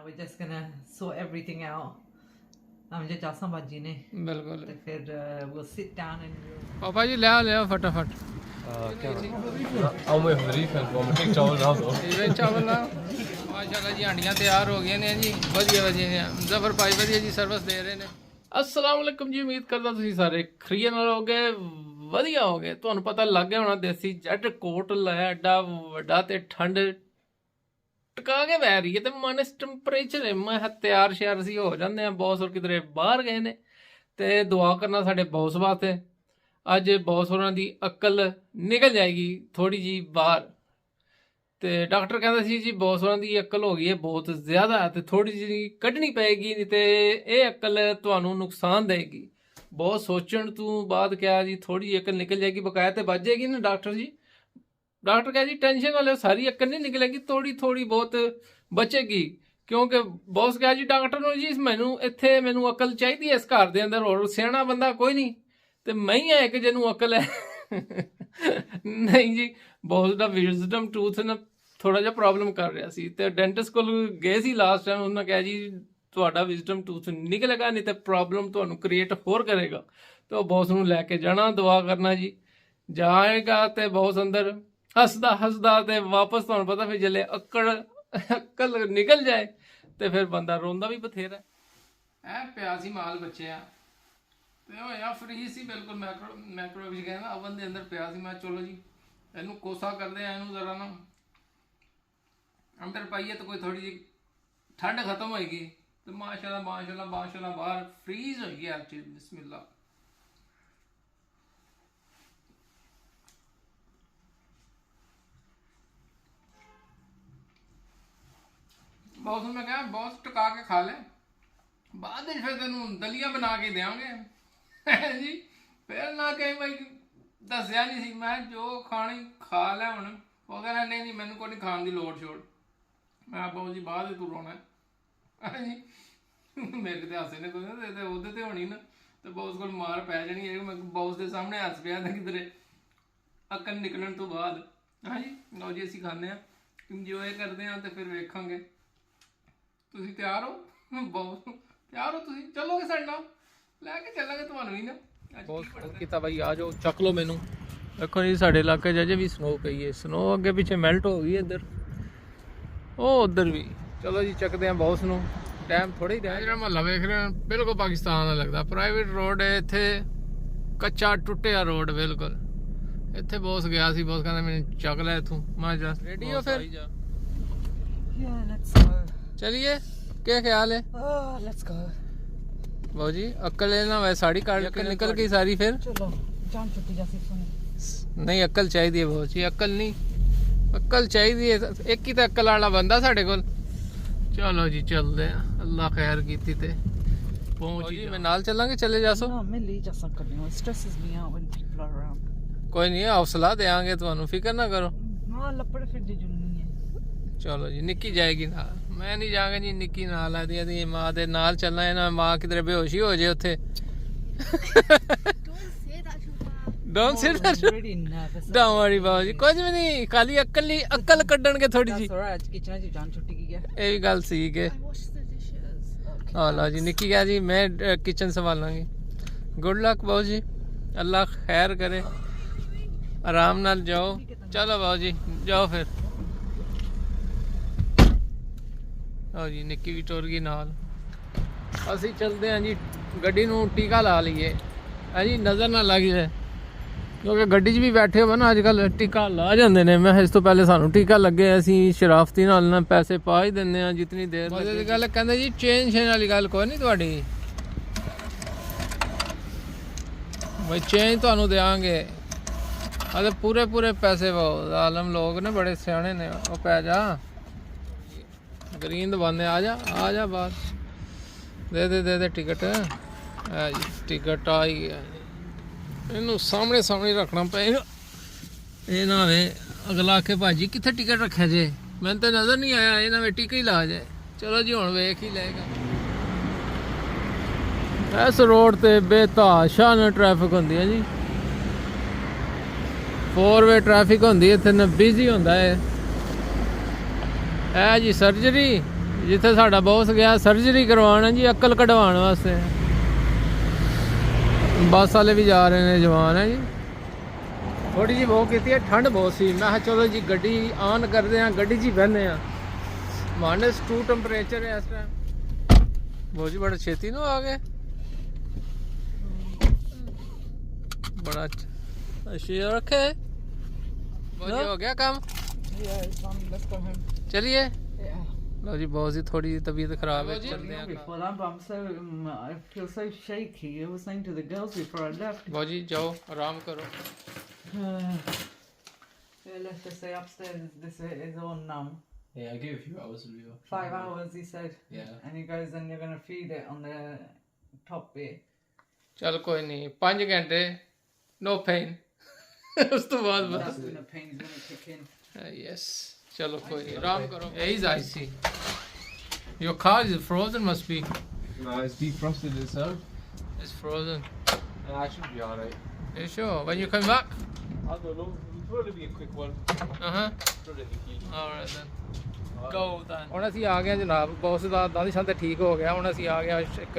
we're just gonna sort everything out. हम जो चासा बाजी ने बिल्कुल तो फिर we'll sit down and पापा जी ले आओ फटाफट I'm waiting for the refund, but I'm gonna take Charles now though. ਇਹ ਚਾਵਲ ਆ ਮਾਸ਼ਾਅੱਲਾ ਜੀ ਹਾਂਡੀਆਂ ਤਿਆਰ ਹੋ ਗਈਆਂ ਨੇ ਜੀ ਵਧੀਆ ਵਧੀਆ ਜ਼ਫਰ ਭਾਈ ਵਧੀਆ ਜੀ ਸਰਵਿਸ ਦੇ ਰਹੇ ਨੇ अस्सलाम वालेकुम जी उम्मीद करदा ਤੁਸੀਂ ਸਾਰੇ ਖਰੀਏ ਨਾਲ ਹੋਗੇ ਵਧੀਆ ਹੋਗੇ ਤੁਹਾਨੂੰ ਪਤਾ ਲੱਗ ਗਿਆ ਹੋਣਾ ਦੇਸੀ ਜੱਟ ਕੋਟ ਲਾਇਆ ਐਡਾ ਵੱਡਾ ਤੇ ਠੰਡ ਟਕਾ ਕੇ ਬਹਿ ਰਹੀ ਹੈ ਤੇ ਮਾਈਨਸ ਟੈਂਪਰੇਚਰ ਹੈ ਮੈਂ ਤਿਆਰ ਸ਼ਿਆਰ ਸੀ ਹੋ ਜਾਂਦੇ ਆ ਬੌਸ ਹੋਰ ਕਿਧਰੇ ਬਾਹਰ ਗਏ ਨੇ ਤੇ ਦੁਆ ਕਰਨਾ ਸਾਡੇ ਬੌਸ ਵਾਸਤੇ ਅੱਜ ਬੌਸ ਹੋਰਾਂ ਦੀ ਅਕਲ ਨਿਕਲ ਜਾਏਗੀ ਥੋੜੀ ਜੀ ਬਾਹਰ ਤੇ ਡਾਕਟਰ ਕਹਿੰਦਾ ਸੀ ਜੀ ਬੌਸ ਹੋਰਾਂ ਦੀ ਅਕਲ ਹੋ ਗਈ ਹੈ ਬਹੁਤ ਜ਼ਿਆਦਾ ਤੇ ਥੋੜੀ ਜਿਹੀ ਕੱਢਣੀ ਪਏਗੀ ਨਹੀਂ ਤੇ ਇਹ ਅਕਲ ਤੁਹਾਨੂੰ ਨੁਕਸਾਨ ਦੇਗੀ ਬਹੁਤ ਸੋਚਣ ਤੋਂ ਬਾਅਦ ਕਿਹਾ ਜੀ ਥੋੜੀ ਅਕਲ ਨਿਕਲ ਜਾਏਗੀ ਬਕਾਇਆ ਤੇ ਬਚ ਜਾਏਗੀ ਨਾ ਡਾਕਟਰ ਜੀ ਡਾਕਟਰ ਕਹੇ ਜੀ ਟੈਨਸ਼ਨ ਵਾਲੇ ਸਾਰੀ ਅਕਲ ਨਹੀਂ ਨਿਕਲੇਗੀ ਥੋੜੀ ਬਹੁਤ ਬਚੇਗੀ ਕਿਉਂਕਿ ਬੌਸ ਕਿਹਾ ਜੀ ਡਾਕਟਰ ਨੂੰ ਜੀ ਮੈਨੂੰ ਅਕਲ ਚਾਹੀਦੀ ਹੈ ਇਸ ਘਰ ਦੇ ਅੰਦਰ ਹੋਰ ਸਿਆਣਾ ਬੰਦਾ ਕੋਈ ਨਹੀਂ ਤੇ ਮੈਂ ਹੀ ਹੈ ਕਿ ਜਿਹਨੂੰ ਅਕਲ ਹੈ ਨਹੀਂ ਜੀ ਬੌਸ ਦਾ ਵਿਜ਼ਡਮ ਟੂਥ ਨਾ ਥੋੜਾ ਜਿਹਾ ਪ੍ਰੋਬਲਮ ਕਰ ਰਿਹਾ ਸੀ ਤੇ ਡੈਂਟਿਸਟ ਕੋਲ ਗਏ ਸੀ ਲਾਸਟ ਟਾਈਮ ਉਹਨਾਂ ਕਿਹਾ ਜੀ ਤੁਹਾਡਾ ਵਿਜ਼ਡਮ ਟੂਥ ਨਿਕਲੇਗਾ ਨਹੀਂ ਤੇ ਪ੍ਰੋਬਲਮ ਤੁਹਾਨੂੰ ਕ੍ਰੀਏਟ ਹੋਰ ਕਰੇਗਾ ਤੇ ਉਹ ਬੌਸ ਨੂੰ ਲੈ ਕੇ ਜਾਣਾ ਦੁਆ ਕਰਨਾ ਜੀ ਜਾਏਗਾ ਤੇ ਬੌਸ ਅੰਦਰ ਹੱਸਦਾ ਤੇ ਵਾਪਸ ਤੁਹਾਨੂੰ ਪਤਾ ਫਿਰ ਜਲੇ ਅਕਲ ਨਿਕਲ ਜਾਏ ਤੇ ਫਿਰ ਬੰਦਾ ਰੋਂਦਾ ਵੀ ਬਥੇਰਾ ਐ ਪਿਆ ਸੀ ਮਾਲ ਬੱਚਿਆ ਤੇ ਉਹ ਯਾ ਫਰੀ ਸੀ ਬਿਲਕੁਲ ਮੈਕਰੋ ਵਿੱਚ ਕਹਿੰਦਾ ਅਵਨ ਦੇ ਅੰਦਰ ਪਿਆ ਸੀ ਮੈਂ ਚਲੋ ਜੀ ਇਹਨੂੰ ਕੋਸਾ ਕਰਦੇ ਆ ਇਹਨੂੰ ਜ਼ਰਾ ਨਾ ਅੰਦਰ ਪਾਈਏ ਤਾਂ ਕੋਈ ਥੋੜੀ ਜਿਹੀ ਠੰਡ ਖਤਮ ਹੋਏਗੀ ਤੇ ਮਾਸ਼ਾਅੱਲਾ ਬਾਹਰ ਫਰੀਜ਼ ਹੋ ਗਿਆ ਚੀਜ਼ ਬਿਸਮਿਲ੍ਲਾ ਬੌਸ ਨੂੰ ਮੈਂ ਕਿਹਾ ਬੌਸ ਟਕਾ ਕੇ ਖਾ ਲੈ ਬਾਅਦ ਵਿੱਚ ਫਿਰ ਤੈਨੂੰ ਦਲੀਆ ਬਣਾ ਕੇ ਦੇਵਾਂਗੇ ਜੀ ਫਿਰ ਨਾ ਕਹੇ ਭਾਈ ਦੱਸਿਆ ਨਹੀਂ ਸੀ ਮੈਂ ਜੋ ਖਾਣੀ ਖਾ ਲੈ ਹੁਣ ਉਹ ਕਹਿੰਦਾ ਨਹੀਂ ਮੈਨੂੰ ਕੋਈ ਨਹੀਂ ਖਾਣ ਦੀ ਲੋੜ ਛੋੜ ਮੈਂ ਬਹੁਤ ਜੀ ਬਾਅਦ ਤੂੰ ਰੋਣਾ ਜੀ ਮੇਰੇ ਤੇ ਹਾਸੇ ਨੇ ਕੋਈ ਤੇ ਉਹਦੇ ਤੇ ਹੋਣੀ ਨਾ ਤੇ ਬੌਸ ਕੋਲ ਮਾਰ ਪੈ ਜਾਣੀ ਹੈ ਮੈਂ ਬੌਸ ਦੇ ਸਾਹਮਣੇ ਹੱਸ ਪਿਆ ਤਾਂ ਕਿਧਰੇ ਅਕਲ ਨਿਕਲਣ ਤੋਂ ਬਾਅਦ ਹਾਂਜੀ ਲਓ ਜੀ ਅਸੀਂ ਖਾਂਦੇ ਹਾਂ ਇੰਜੋਏ ਕਰਦੇ ਹਾਂ ਤੇ ਫਿਰ ਵੇਖਾਂਗੇ ਤੁਸੀਂ ਤਿਆਰ ਹੋ ਬਹੁਤ ਤਿਆਰ ਹੋ ਤੁਸੀਂ ਚੱਲੋਗੇ ਸਾਡੇ ਨਾਲ ਲੈ ਕੇ ਚੱਲਾਂਗੇ ਤੁਹਾਨੂੰ ਵੀ ਨਾ ਬਹੁਤ ਕੀਤਾ ਬਾਈ ਆ ਜਾਓ ਚੱਕ ਲਓ ਮੈਨੂੰ ਦੇਖੋ ਜੀ ਸਾਡੇ ਇਲਾਕੇ 'ਚ ਅਜੇ ਵੀ ਸਨੋ ਪਈ ਹੈ ਸਨੋ ਅੱਗੇ ਪਿੱਛੇ ਮੈਲਟ ਹੋ ਗਈ ਇੱਧਰ ਉਹ ਉੱਧਰ ਵੀ ਚਲੋ ਜੀ ਚੱਕਦੇ ਹਾਂ ਬੌਸ ਨੂੰ ਟਾਈਮ ਥੋੜਾ ਹੀ ਰਿਹਾ ਜਿਹੜਾ ਮਹੱਲਾ ਵੇਖ ਰਹੇ ਹੋ ਬਿਲਕੁਲ ਪਾਕਿਸਤਾਨ ਦਾ ਲੱਗਦਾ ਪ੍ਰਾਈਵੇਟ ਰੋਡ ਹੈ ਇੱਥੇ ਕੱਚਾ ਟੁੱਟਿਆ ਰੋਡ ਬਿਲਕੁਲ ਇੱਥੇ ਬੌਸ ਗਿਆ ਸੀ ਬੌਸ ਕਹਿੰਦਾ ਮੈਨੂੰ ਚੱਕ ਲੈ ਇੱਥੋਂ ਮੈਂ ਜਾ ਰੈਡੀ ਹੋ ਫਿਰ चलिए क्या ख्याल है let's go. भाऊ जी अक्ल है ना वैसे साड़ी काट के निकल गई सारी फिर चलो जान छुट्टी जैसे सुने नहीं अक्ल चाहिए भाऊ जी अक्ल नहीं अक्ल चाहिए एक ही तो अक्ल वाला बंदा साढ़े कोल चलो जी चलते हैं अल्लाह खैर की ते पहुंच जी मैं नाल चलांगे चले जासो ना मैं ले जा सकती हूँ stresses me out when people are around कोई नहीं हौसला देंगे ਤੁਹਾਨੂੰ ਫਿਕਰ ਨਾ ਕਰੋ हाँ लपड़ फिर दे जुलनी है चलो जी निक्की जाएगी ना मैं नहीं जाऊंगा जी निक्की नाल आदी आदी मां दे नाल चलना है ना मां किधरे बेहोशी हो जाए उत्थे don't say that really nervous don't worry बाबू जी कुछ भी नहीं खाली अक्ल कड्डणगे थोड़ी जी आज किचन जी जान छुट्टी की गया ਇਹ ਵੀ ਗੱਲ ਸੀ ਕਿ ਹਾਂ ਲਾ ਜੀ ਨਿੱਕੀ ਗਿਆ ਜੀ ਮੈਂ ਕਿਚਨ ਸੰਭਾਲਾਂਗੀ ਗੁੱਡ ਲੱਕ ਬਾਬੂ ਜੀ ਅੱਲਾ ਖੈਰ ਕਰੇ ਆਰਾਮ ਨਾਲ ਜਾਓ ਚਲੋ ਬਾਬੂ ਜੀ ਜਾਓ ਫਿਰ ਆਓ ਜੀ ਨਿੱਕੀ ਵੀ ਟੁਰ ਗਈ ਨਾਲ ਅਸੀਂ ਚੱਲਦੇ ਹਾਂ ਜੀ ਗੱਡੀ ਨੂੰ ਟੀਕਾ ਲਾ ਲਈਏ ਹੈ ਜੀ ਨਜ਼ਰ ਨਾ ਲੱਗ ਜਾਏ ਕਿਉਂਕਿ ਗੱਡੀ 'ਚ ਵੀ ਬੈਠੇ ਹੋ ਨਾ ਅੱਜ ਕੱਲ੍ਹ ਟੀਕਾ ਲਾ ਜਾਂਦੇ ਨੇ ਮੈਂ ਇਸ ਤੋਂ ਪਹਿਲੇ ਸਾਨੂੰ ਟੀਕਾ ਲੱਗੇ ਅਸੀਂ ਸ਼ਰਾਫਤੀ ਨਾਲ ਨਾ ਪੈਸੇ ਪਾ ਹੀ ਦਿੰਦੇ ਹਾਂ ਜਿੰਨੀ ਦੇਰ ਮਜ਼ੇ ਦੀ ਗੱਲ ਕਹਿੰਦੇ ਜੀ ਚੇਂਜ ਵਾਲੀ ਗੱਲ ਕੋਈ ਨਹੀਂ ਤੁਹਾਡੀ ਬਈ ਚੇਂਜ ਤੁਹਾਨੂੰ ਦੇਵਾਂਗੇ ਅਤੇ ਪੂਰੇ ਪੈਸੇ ਬਹੁਤ ਆਲਮ ਲੋਕ ਨੇ ਬੜੇ ਸਿਆਣੇ ਨੇ ਉਹ ਪੈ ਜਾ ਗਰੀਨ ਦਬਾਨੇ ਆ ਜਾ ਬਾਹਰ ਦੇ ਟਿਕਟ ਹੈ ਜੀ ਟਿਕਟ ਆ ਹੀ ਗਿਆ ਇਹਨੂੰ ਸਾਹਮਣੇ ਰੱਖਣਾ ਪਏਗਾ ਇਹ ਨਾ ਹੋਵੇ ਅਗਲਾ ਕੇ ਭਾਜੀ ਕਿੱਥੇ ਟਿਕਟ ਰੱਖਿਆ ਜੇ ਮੈਨੂੰ ਤਾਂ ਨਜ਼ਰ ਨਹੀਂ ਆਇਆ ਇਹ ਨਾ ਵੇ ਟਿਕਟ ਹੀ ਲਾ ਜਾਏ ਚਲੋ ਜੀ ਹੁਣ ਵੇਖ ਹੀ ਲਏਗਾ ਇਸ ਰੋਡ ਤੇ ਬੇਤਹਾਸ਼ਾ ਨਾ ਟ੍ਰੈਫਿਕ ਹੁੰਦੀ ਹੈ ਜੀ 4 ਵੇ ਟ੍ਰੈਫਿਕ ਹੁੰਦੀ ਇੱਥੇ ਨਾ ਬਿਜ਼ੀ ਹੁੰਦਾ ਹੈ ਇਹ ਜੀ ਸਰਜਰੀ ਜਿੱਥੇ ਸਾਡਾ ਬੌਸ ਗਿਆ ਸਰਜਰੀ ਕਰਵਾਉਣ ਜੀ, ਅਕਲ ਕਢਵਾਉਣ ਵਾਸਤੇ। ਬੱਸ ਵਾਲੇ ਵੀ ਜਾ ਰਹੇ ਨੇ, ਜਵਾਨ ਹੈ ਜੀ। ਥੋੜੀ ਜਿਹੀ ਬਹੁਤ ਕੀਤੀ ਹੈ, ਠੰਡ ਬਹੁਤ ਸੀ। ਮੈਂ ਕਿਹਾ ਚਲੋ ਜੀ ਗੱਡੀ ਆਨ ਕਰਦੇ ਹਾਂ, ਗੱਡੀ 'ਚ ਹੀ ਬਹਿੰਦੇ ਹਾਂ। -2 ਟੈਂਪਰੇਚਰ ਹੈ ਇਸ ਟਾਈਮ। ਬਹੁਤ ਜੀ ਬੜਾ ਛੇਤੀ ਨੂੰ ਆ ਗਏ, बड़ा अच्छा रखे। बहुत हो गया काम। चलिए लो जी, बहुत ही थोड़ी तबीयत खराब है। Before that, but I'm so I feel so shaky. I was saying to the girls before I left. बहुत जी जाओ आराम करो। Yeah, let's just say upstairs this is on now. Yeah, I gave a few hours of you. 5 hours, he said. Yeah. And he goes, and you're gonna feed it on the top bit. चल कोई नहीं, 5 घंटे no pain. उस तो बाद That's when the pain's gonna kick in. Yes चलो कोई नहीं, आराम करो। It is icy. Your car is frozen, must be. No, it's defrosted itself. It's frozen. I should be alright. You sure? When you come back? I don't know. It'll probably be a quick one. Probably the key. Alright then. Go then. ਹੁਣ ਅਸੀਂ ਆ ਗਏ ਜਨਾਬ, boss ਦਾ ਦਾਦੀ ਸੰਤ ਠੀਕ ਹੋ ਗਿਆ। ਹੁਣ ਅਸੀਂ ਆ ਗਏ, ਇੱਕ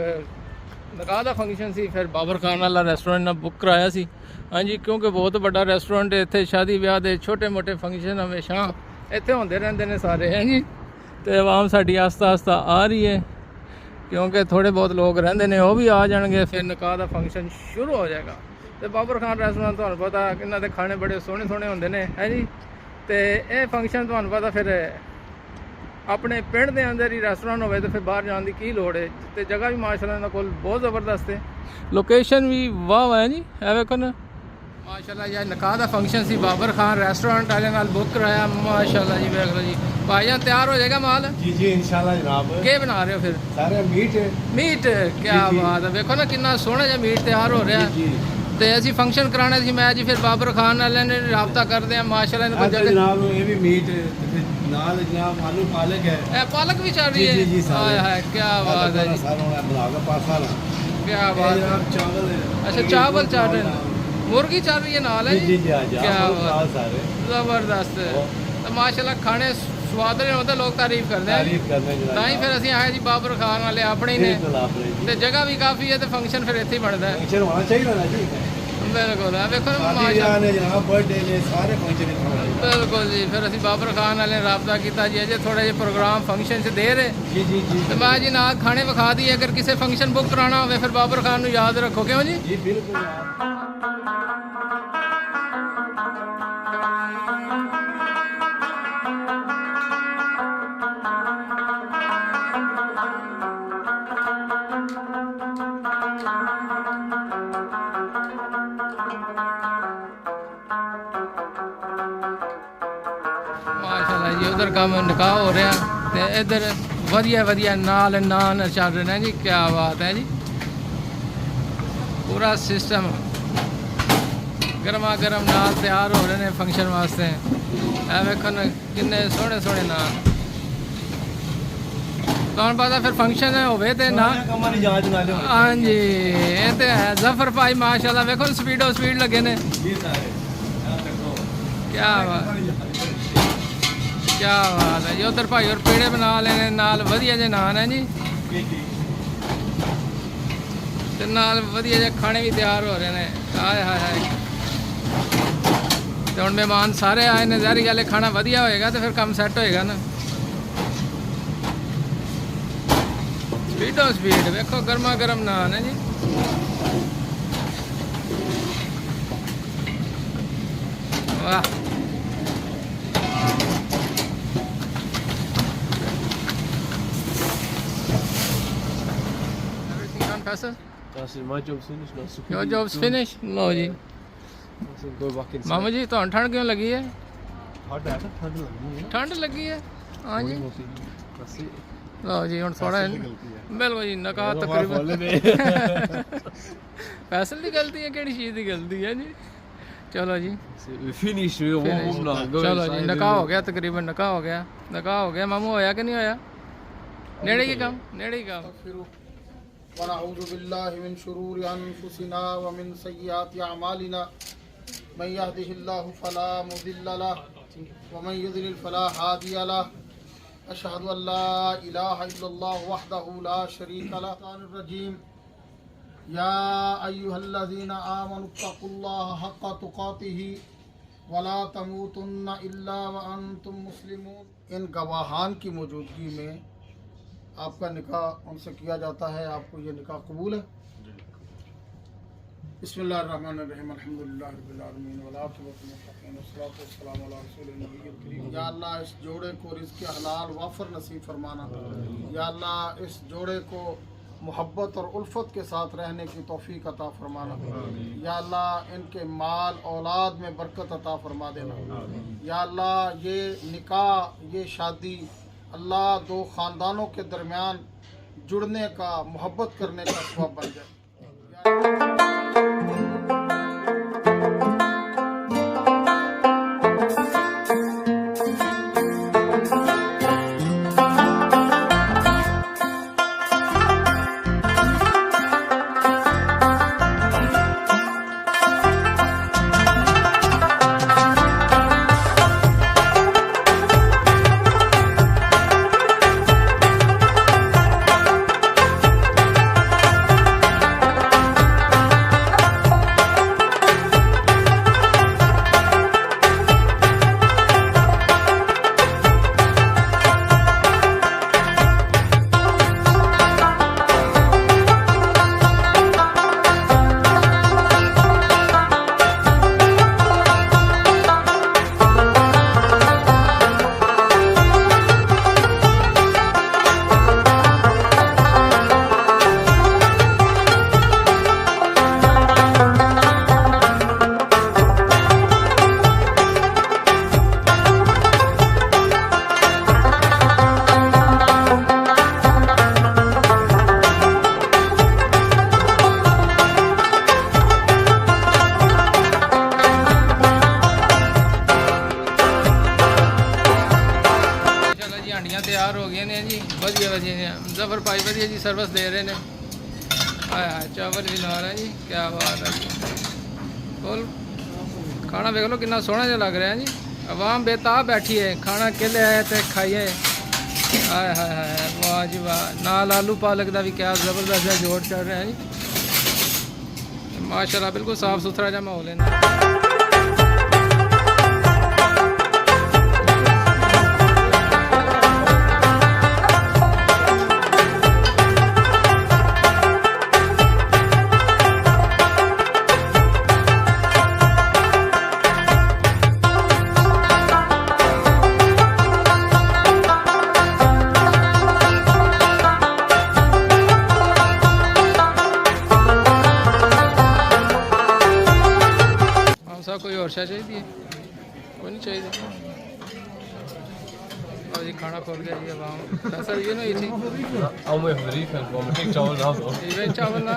ਨਿਕਾਹ ਦਾ ਫੰਕਸ਼ਨ ਸੀ, ਫਿਰ ਬਾਬਰ ਖਾਨ ਵਾਲਾ ਰੈਸਟੋਰੈਂਟ ਨਾਲ ਬੁੱਕ ਕਰਾਇਆ ਸੀ। ਹਾਂਜੀ, ਕਿਉਂਕਿ ਬਹੁਤ ਵੱਡਾ ਰੈਸਟੋਰੈਂਟ ਹੈ ਇੱਥੇ, ਸ਼ਾਦੀ ਵਿਆਹ ਦੇ ਛੋਟੇ ਮੋਟੇ ਫੰਕਸ਼ਨ ਹਮੇਸ਼ਾ ਇੱਥੇ ਹੁੰਦੇ ਰਹਿੰਦੇ ਨੇ ਸਾਰੇ। ਹਾਂਜੀ, ਤੇ ਆਵਾਮ ਸਾਡੀ ਆਸਤਾ ਆਸਤਾ ਆ ਰਹੀ ਹੈ, ਕਿਉਂਕਿ ਥੋੜੇ ਬਹੁਤ ਲੋਕ ਰਹਿੰਦੇ ਨੇ, ਉਹ ਵੀ ਆ ਜਾਣਗੇ। ਫਿਰ ਨਿਕਾਹ ਦਾ ਫੰਕਸ਼ਨ ਸ਼ੁਰੂ ਹੋ ਜਾਏਗਾ। ਤੇ ਬਾਬਰ ਖਾਨ ਰੈਸਟੋਰੈਂਟ ਤੁਹਾਨੂੰ ਪਤਾ ਇਹਨਾਂ ਦੇ ਖਾਣੇ ਬੜੇ ਸੋਹਣੇ ਸੋਹਣੇ ਹੁੰਦੇ ਨੇ। ਹਾਂਜੀ, ਤੇ ਇਹ ਫੰਕਸ਼ਨ ਤੁਹਾਨੂੰ ਪਤਾ ਫਿਰ ਆਪਣੇ ਪਿੰਡ ਦੇ ਅੰਦਰ ਹੀ ਰੈਸਟੋਰੈਂਟ ਹੋਵੇ ਤੇ ਫਿਰ ਬਾਹਰ ਜਾਣ ਦੀ ਕੀ ਲੋੜ ਹੈ। ਤੇ ਜਗ੍ਹਾ ਵੀ ਮਾਸ਼ਾਅੱਲਾ ਇਹਨਾਂ ਕੋਲ ਬਹੁਤ ਜ਼ਬਰਦਸਤ ਹੈ, ਲੋਕੇਸ਼ਨ ਵੀ ਵਾਹ ਹੈ ਜੀ। ਇਹ ਵੇਖੋ ਨਾ ਮਾਸ਼ਾਅੱਲਾ, ਇਹ ਨਿਕਾਹ ਦਾ ਫੰਕਸ਼ਨ ਸੀ, ਬਾਬਰ ਖਾਨ ਰੈਸਟੋਰੈਂਟ ਵਾਲੇ ਨਾਲ ਬੁੱਕ ਕਰਾਇਆ। ਮਾਸ਼ਾਅੱਲਾ ਜੀ, ਵੇਖ ਲਓ ਜੀ। ਭਾਈਜਾਨ ਤਿਆਰ ਹੋ ਜਾਏਗਾ ਮਾਲ? जी जी इंशाल्लाह जनाब। ਕੀ ਬਣਾ ਰਹੇ ਹੋ ਫਿਰ? सारे मीट है। ਮੀਟ, ਕੀ ਬਾਤ ਹੈ। ਵੇਖੋ ਨਾ ਕਿੰਨਾ ਸੋਹਣਾ ਜਿਹਾ ਮੀਟ ਤਿਆਰ ਹੋ ਰਿਹਾ। जी ਤੇ ਅਸੀਂ ਫੰਕਸ਼ਨ ਕਰਾਉਣਾ ਸੀ, ਮੈਂ ਜੀ ਫਿਰ ਬਾਬਰ ਖਾਨ ਵਾਲਿਆਂ ਨੇ ਰਾਬਤਾ ਕਰਦੇ ਆ। ਮਾਸ਼ਾਅੱਲਾ ਇਹਨਾਂ ਕੋਲ ਜਗ੍ਹਾ। जनाब ये भी मीट नाल जनाब आलू पालक है। ਇਹ ਪਾਲਕ ਵੀ ਚੱਲ ਰਹੀ ਹੈ। जी जी ਹਾਏ ਹਾਏ, ਕੀ ਬਾਤ ਹੈ ਜੀ, सारा बना के पासा ला। ਕੀ ਬਾਤ ਹੈ। जनाब चावल है। अच्छा चावल चल रहे हैं, मुर्गी चल रही है नाल है जी जी जी आज क्या आप बात। सारे ਜ਼ਬਰਦਸਤ। तो माशाल्लाह खाने स्वाद नहीं होते, लोग तारीफ करते हैं। तारीफ करने जनाब। ਤਾਂ ਹੀ ਫਿਰ ਅਸੀਂ ਆਏ ਜੀ, ਬਾਬਰ ਖਾਨ ਵਾਲੇ ਆਪਣੇ ਹੀ ਨੇ, बिल्कुल आपने जी। ਤੇ ਜਗ੍ਹਾ ਵੀ ਕਾਫੀ ਹੈ, ਤੇ ਫੰਕਸ਼ਨ ਫਿਰ ਇੱਥੇ ਹੀ ਬਣਦਾ ਹੈ। फंक्शन होना चाहिए ना जी। ਬਿਲਕੁਲ ਆ ਵੇਖੋ शादी ਮਾਸ਼ਾਅੱਲਾ, ब्याह ने जनाब बर्थडे ने सारे फंक्शन होना चाहिए। ਬਿਲਕੁਲ ਜੀ। ਫਿਰ ਅਸੀਂ ਬਾਬਰ ਖਾਨ ਵਾਲੇ ਨੇ ਰਾਬਤਾ ਕੀਤਾ ਜੀ, ਅਜੇ ਥੋੜਾ ਜਿਹਾ ਪ੍ਰੋਗਰਾਮ ਫੰਕਸ਼ਨ 'ਚ ਦੇਰ ਹੈ। जी जी जी ਤੇ ਮੈਂ ਜੀ ਨਾਲ ਖਾਣੇ ਵਿਖਾ ਦਈਏ, ਅਗਰ ਕਿਸੇ ਫੰਕਸ਼ਨ ਬੁੱਕ ਕਰਾਉਣਾ ਹੋਵੇ ਫਿਰ ਬਾਬਰ ਖਾਨ ਨੂੰ ਯਾਦ ਰੱਖੋ। ਕਿਉਂ ਜੀ? जी बिल्कुल जनाब। ਮਾਸ਼ਾਅੱਲਾ ਜੀ, ਉਧਰ ਕੰਮ ਨਿਕਾਹ ਹੋ ਰਿਹਾ ਤੇ ਇੱਧਰ ਵਧੀਆ ਵਧੀਆ ਨਾਲ ਨਾਨ ਚੱਲ ਰਹੇ ਨੇ ਜੀ। ਕੀ ਬਾਤ ਹੈ ਜੀ, ਪੂਰਾ ਸਿਸਟਮ ਗਰਮਾ ਗਰਮ ਨਾਲ ਤਿਆਰ ਹੋ ਰਹੇ ਨੇ ਫੰਕਸ਼ਨ ਵਾਸਤੇ। ਇਹ ਵੇਖੋ ਨਾ ਕਿੰਨੇ ਸੋਹਣੇ ਸੋਹਣੇ ਨਾਨ। ਤੁਹਾਨੂੰ ਪਤਾ ਫਿਰ ਫੰਕਸ਼ਨ ਹੋਵੇ ਤੇ ਨਾ। कमानी जहाज ना लो। ਹਾਂਜੀ, ਇਹ ਤੇ ਹੈ। ਜ਼ਫਰ ਭਾਈ ਮਾਸ਼ਾਅੱਲਾ ਵੇਖੋ ਸਪੀਡੋ ਸਪੀਡ ਲੱਗੇ ਨੇ। जी सारे ਕੀ ਬਾਤ, ਕੀ ਬਾਤ ਹੈ ਜੀ। ਉਧਰ ਭਾਈ ਹੋਰ ਪੇੜੇ ਬਣਾ ਲੈਣੇ ਨਾਲ, ਵਧੀਆ ਜਿਹੇ ਨਾਨ ਹੈ ਜੀ, ਤੇ ਨਾਲ ਵਧੀਆ ਜਿਹੇ ਖਾਣੇ ਵੀ ਤਿਆਰ ਹੋ ਰਹੇ ਨੇ। ਹਾਏ ਹਾਏ ਹਾਏ। ਤੇ ਹੁਣ ਮਹਿਮਾਨ ਸਾਰੇ ਆਏ ਨੇ, ਜ਼ਾਹਰੀ ਗੱਲ ਹੈ ਖਾਣਾ ਵਧੀਆ ਹੋਏਗਾ ਤੇ ਫਿਰ ਕੰਮ ਸੈੱਟ ਹੋਏਗਾ ਨਾ। ਸਪੀਡੋ ਸਪੀਡ ਵੇਖੋ, ਗਰਮਾ ਗਰਮ ਨਾਨ ਹੈ ਜੀ। ਵਾਹ, everything done, Pastor? That's it. My job's finished now. So Your job's finished? ਲਓ ਜੀ। So go back inside. ਮਾਮਾ ਜੀ, ਤੁਹਾਨੂੰ ਠੰਡ ਕਿਉਂ ਲੱਗੀ ਹੈ? Hard to ठंड लगी है। ਠੰਡ ਲੱਗੀ ਹੈ? ਹਾਂਜੀ। बस ये ਲਓ ਜੀ, ਹੁਣ ਥੋੜਾ ਬਿਲਕੁਲ ਜੀ। ਨਕਾਹ ਤਕਰੀਬਨ ਫੈਸਲ ਦੀ ਗਲਤੀ ਹੈ, ਕਿਹੜੀ ਚੀਜ਼ ਦੀ ਗਲਤੀ ਹੈ ਜੀ। ਚਲੋ ਜੀ, we finished. We warm up now. Go ਚਲੋ ਜੀ, inside. ਨਕਾਹ ਹੋ ਗਿਆ ਤਕਰੀਬਨ। ਨਕਾਹ ਹੋ ਗਿਆ, ਨਕਾਹ ਹੋ ਗਿਆ। ਮਾਮੂ ਹੋਇਆ ਕਿ ਨਹੀਂ ਹੋਇਆ? ਨੇੜੇ ਹੀ ਕੰਮ, ਨੇੜੇ ਹੀ ਕੰਮ। ونعوذ بالله من شرور أنفسنا ومن سيئات أعمالنا من يهده الله فلا مضل له ومن يضلل فلا هادي له अशहदु अल्ला इलाहा इल्लल्लाह वहदहु ला शरीका लहु रजीम या अय्युहल्लज़ीना आमनुत्तकुल्लाह हक़्क़ तुक़ातिही वला तमूतुन्ना इल्ला व अंतुम मुस्लिमून। इन गवाहान की मौजूदगी में आपका निकाह उनसे किया जाता है। आपको ये निकाह कबूल है? बिस्मिल्लाहिर्रहमानिर्रहीम अल्हम्दुलिल्लाहि रब्बिल आलमीन वल आक़िबतु लिल मुत्तक़ीन वस्सलातु वस्सलामु अला रसूलिल नबिय्यिल करीम। या अल्लाह इस जोड़े को रिज़्क़ हलाल वाफर नसीब फरमाना। या अल्लाह इस जोड़े को मोहब्बत और उल्फत के साथ रहने की तौफीक अता फरमाना। या अल्लाह इनके माल औलाद में बरकत अता फरमा देना। या अल्लाह ये निकाह, ये शादी अल्लाह दो ख़ानदानों के दरमियान जुड़ने का, मोहब्बत करने का सबब बन जाए। तैयार हो गए ने जी, वधिया वधिया ने जफर भाई वधिया जी सर्विस दे रहे ने। आया चावल भी ला रहे हैं जी, क्या बात है जी। बोल खाना देख लो कितना सोहना जिहा लग रहा है जी। आवाम बेताब बैठी है, खाना केले आए तो खाइए। हाय हाय हाय वाह जी वाह। नाल आलू पालक का भी क्या ज़बरदस्त है जोड़ चढ़ रहा है जी माशाल्लाह। बिल्कुल साफ़ सुथरा जहा माहौल है। कोई और शायद चाहिए, कोई नहीं चाहिए। और जी खाना खोल गया जी आवाम। सर ये ना ये थी चावल ना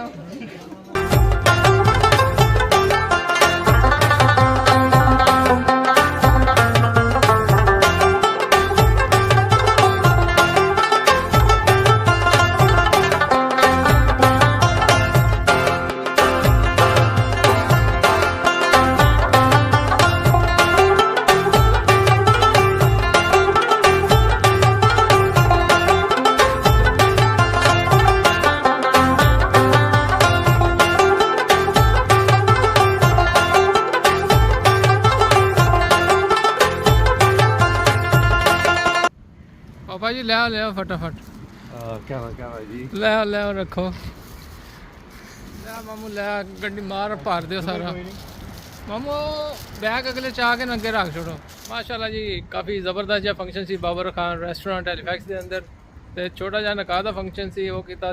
भाई जी ले आओ फटाफट। क्या जी ले आओ रखो। ले मामू ले गड्डी मार भर दो सारा। मामू बैग अगले चाह के अगे रख छोड़ो। माशाल्लाह जी काफ़ी ज़बरदस्त जहा फंक्शन सी बाबर खान रेस्टोरेंट हैलीफैक्स के अंदर। तो छोटा जहा निकाह का फंक्शन सी वो किया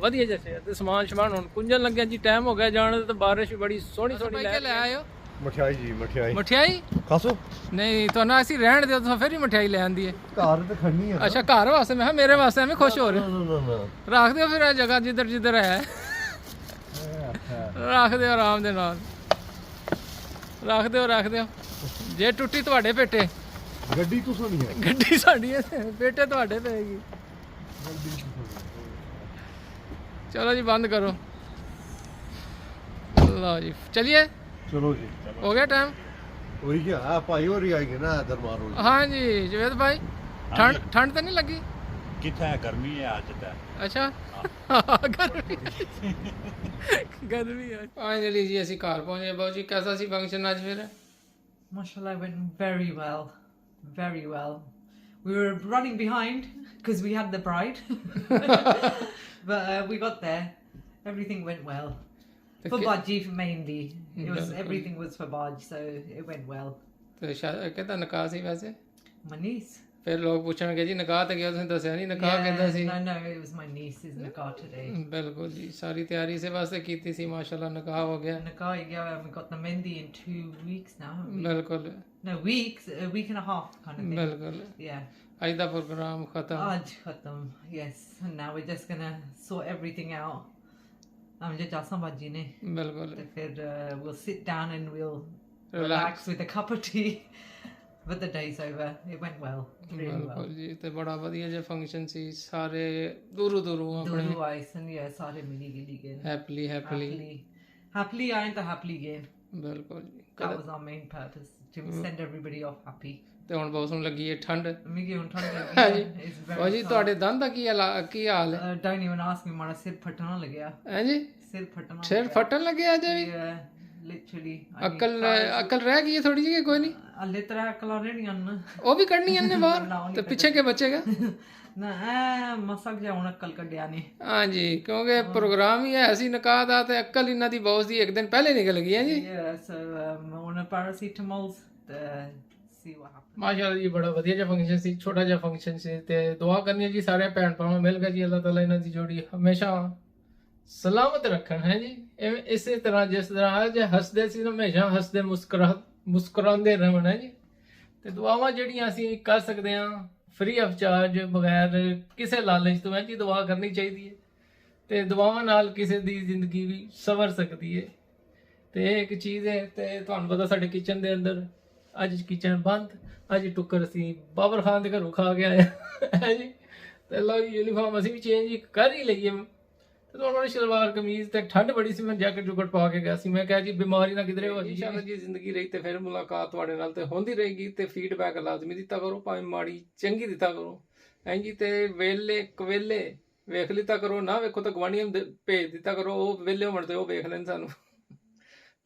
वधिया जैसे। समान शमान हुण कुंजन लगे जी, टाइम हो गया जाने। तो बारिश भी बड़ी सोहनी सोहनी ले आयो। मठियाई जी मठियाई खासो नहीं तो ना असी रहन दो तो फिर ही मठियाई ले आंदी है। घर ते खड़नी है। अच्छा घर वास्ते मैं मेरे वास्ते मैं खुश हो रहे रख दो फिर जगह जिधर जिधर है रख दो आराम दे नाल रख दो जे टुट्टी तुहाडे पेटे गड्डी तो सोनी है गड्डी साडी है पेटे तुहाडे पेगी। चलो जी बंद करो। लो जी चलिए चलो जी हो गया टाइम। वही क्या भाई और ही आएंगे ना दरबार। हाँ जी जुवेद भाई ਠੰਡ ਤਾਂ ਨਹੀਂ ਲੱਗੀ? किथे गर्मी है आज तक। ਅੱਛਾ ਗਰਮੀ ਗਰਮੀ ਹੈ। ਫਾਈਨਲੀ ਜੀ ਅਸੀਂ ਘਰ ਪਹੁੰਚੇ। ਬਾਊ ਜੀ ਕੈਸਾ ਸੀ ਫੰਕਸ਼ਨ ਅੱਜ ਫਿਰ? Mashallah, it went very well. Very well. We were running behind because we had the bride. But we got there. Everything went well. For Baji mainly. Everything was for Baj, so it went well. ਤੇ ਕਹਿੰਦਾ ਨਿਕਾਹ ਸੀ ਵੈਸੇ? My niece. ਫਿਰ ਲੋਕ ਪੁੱਛਣਗੇ ਜੀ ਨਿਕਾਹ ਤੇ ਗਿਆ ਤੁਸੀਂ ਦੱਸਿਆ ਨਹੀਂ ਨਿਕਾਹ ਕਹਿੰਦਾ ਸੀ? No, it was my niece's nikah today. ਬਿਲਕੁਲ ਜੀ ਸਾਰੀ ਤਿਆਰੀ ਇਸੇ ਵਾਸਤੇ ਕੀਤੀ ਸੀ। ਮਾਸ਼ਾਅੱਲਾ ਨਿਕਾਹ ਹੋ ਗਿਆ। Nikah, yeah, we got the mehndi in 2 weeks now. ਬਿਲਕੁਲ। No, weeks, a week and a half kind of thing. ਬਿਲਕੁਲ। Yeah. ਅੱਜ ਦਾ ਪ੍ਰੋਗਰਾਮ ਖਤਮ। Aj khatam, yes. And now we're just gonna sort everything out. I'm just asking Baji ne. ਬਿਲਕੁਲ। Then we'll sit down and we'll Relax with a cup of tea. But the day's over. It went well. Really well. ਬਿਲਕੁਲ ਜੀ ਤੇ ਬੜਾ ਵਧੀਆ ਜਿਹਾ function ਸੀ। ਸਾਰੇ ਦੂਰੋਂ ਆਪਣੇ Dulu ice and yeah, sare mili gili gain. Happily Happily, I ain't the happily gain. ਬਿਲਕੁਲ ਜੀ। That was our main purpose, to send everybody off happy. ਤੇ ਹੁਣ ਬਹੁਤ ਨੂੰ ਲੱਗੀ ਹੈ ਠੰਡ। Migi on thanda ਹਾਂਜੀ। it's ਉਹ very ਜੀ ਤੁਹਾਡੇ ਦੰਦ ਦਾ ਕੀ ਹਾਲ ਹੈ? don't even ask me, mara sir phatna lagya. ਹੈ ਜੀ Sir phatna. ਸਿਰ ਫਟਣ ਲੱਗਿਆ ਅਜੇ ਵੀ? Yeah, literally. ਅਕਲ ਰਹਿ ਗਈ ਹੈ ਥੋੜੀ ਜਿਹੀ ਕੋਈ ਨਹੀਂ? alle tara akala rehniyan. ਉਹ ਵੀ ਕੱਢਣੀ ਇਹਨੇ ਬਾਹਰ ਤੇ ਪਿੱਛੇ ਕੇ ਬਚੇਗਾ? ਨਾ ਮਸਕ ਜਾ ਹੁਣ ਅਕਲ ਕੱਢਿਆ ਨੇ। ਹਾਂਜੀ ਕਿਉਂਕਿ ਪ੍ਰੋਗਰਾਮ ਹੀ ਹੈ ਸੀ ਨਿਕਾਹ ਦਾ ਤੇ ਅਕਲ ਇਹਨਾਂ ਦੀ ਬੌਸ ਦੀ ਇੱਕ ਦਿਨ ਪਹਿਲੇ ਨਿਕਲ ਗਈ ਹੈ ਜੀ। So on a paracetamols see what happens. ਮਾਸ਼ਾਅੱਲਾ ਜੀ ਬੜਾ ਵਧੀਆ ਜਿਹਾ ਫੰਕਸ਼ਨ ਸੀ। ਛੋਟਾ ਜਿਹਾ ਫੰਕਸ਼ਨ ਸੀ ਤੇ ਦੁਆ ਕਰਨੀ ਹੈ ਜੀ ਸਾਰੇ ਭੈਣ ਭਰਾਵਾਂ ਮਿਲ ਕੇ ਜੀ ਅੱਲਾਹ ਤਾਲਾ ਇਹਨਾਂ ਦੀ ਜੋੜੀ ਹਮੇਸ਼ਾ ਸਲਾਮਤ ਰੱਖਣ ਹੈ ਜੀ। ਇਸੇ ਤਰ੍ਹਾਂ ਜਿਸ ਤਰ੍ਹਾਂ ਅੱਜ ਹੱਸਦੇ ਸੀ ਹਮੇਸ਼ਾ ਹੱਸਦੇ ਮੁਸਕਰਾਉਂਦੇ ਰਹਿਣ ਹੈ ਜੀ। ਤੇ ਦੁਆਵਾਂ ਜਿਹੜੀਆਂ ਅਸੀਂ ਕਰ ਸਕਦੇ ਹਾਂ ਫ੍ਰੀ ਆਫ ਚਾਰਜ ਬਗੈਰ ਕਿਸੇ ਲਾਲਚ ਤੋਂ ਹੈ ਜੀ ਦੁਆ ਕਰਨੀ ਚਾਹੀਦੀ ਹੈ। ਤੇ ਦੁਆਵਾਂ ਨਾਲ ਕਿਸੇ ਦੀ ਜ਼ਿੰਦਗੀ ਵੀ ਸਵਰ ਸਕਦੀ ਹੈ। ਤੇ ਇਹ ਇੱਕ ਚੀਜ਼ ਹੈ। ਤੇ ਤੁਹਾਨੂੰ ਪਤਾ ਸਾਡੇ ਕਿਚਨ ਦੇ ਅੰਦਰ ਅੱਜ ਕਿਚਨ ਬੰਦ। ਅੱਜ ਟੁੱਕਰ ਅਸੀਂ ਬਾਬਰ ਖਾਨ ਦੇ ਘਰੋਂ ਖਾ ਕੇ ਆਏ ਹੈ ਜੀ। ਤੇ ਲਓ ਜੀ ਯੂਨੀਫਾਰਮ ਅਸੀਂ ਵੀ ਚੇਂਜ ਕਰ ਹੀ ਲਈਏ। ਤੇ ਉਹਨਾਂ ਨੇ ਸ਼ਲਵਾਰ ਕਮੀਜ਼ ਤੇ ਠੰਡ ਬੜੀ ਸੀ ਮੈਂ ਜੈਕਟ ਜੁਕਟ ਪਾ ਕੇ ਗਿਆ ਸੀ। ਮੈਂ ਕਿਹਾ ਜੀ ਬਿਮਾਰੀ ਨਾ ਕਿਧਰੇ ਹੋ ਜੀ। ਇੰਸ਼ਾਅੱਲਾ ਜੀ ਜ਼ਿੰਦਗੀ ਰਹੀ ਤੇ ਫਿਰ ਮੁਲਾਕਾਤ ਤੁਹਾਡੇ ਨਾਲ ਤੇ ਹੁੰਦੀ ਰਹੇਗੀ। ਤੇ ਫੀਡਬੈਕ ਲਾਜ਼ਮੀ ਦਿੱਤਾ ਕਰੋ ਭਾਵੇਂ ਮਾੜੀ ਚੰਗੀ ਦਿੱਤਾ ਕਰੋ ਜੀ। ਤੇ ਵੇਲੇ ਕਵੇਲੇ ਵੇਖ ਲਿੱਤਾ ਕਰੋ ਨਾ ਵੇਖੋ ਤਾਂ ਗਵਾਂਢੀਆਂ ਨੂੰ ਭੇਜ ਦਿੱਤਾ ਕਰੋ ਉਹ ਵੇਲੇ ਹੋਣ ਤੇ ਉਹ ਵੇਖ ਲੈਣ ਸਾਨੂੰ।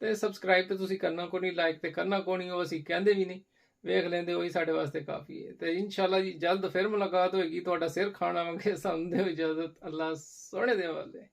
ਤੇ ਸਬਸਕ੍ਰਾਈਬ ਤੇ ਤੁਸੀਂ ਕਰਨਾ ਕੋਈ ਨਹੀਂ ਲਾਈਕ ਤੇ ਕਰਨਾ ਕੋਈ ਨਹੀਂ ਉਹ ਅਸੀਂ ਕਹਿੰਦੇ ਵੀ ਨਹੀਂ ਵੇਖ ਲੈਂਦੇ ਉਹੀ ਸਾਡੇ ਵਾਸਤੇ ਕਾਫੀ ਹੈ। ਤੇ ਇੰਸ਼ਾਅੱਲਾ ਜੀ ਜਲਦ ਫਿਰ ਮੁਲਾਕਾਤ ਹੋਏਗੀ। ਤੁਹਾਡਾ ਸਿਰ ਖਾਣਾ ਮੰਗੇ ਸਾਨੂੰ ਦਿਓ ਇਜਾਜ਼ਤ। ਅੱਲਾਹ ਸੋਹਣੇ ਦੇ ਹਵਾਲੇ।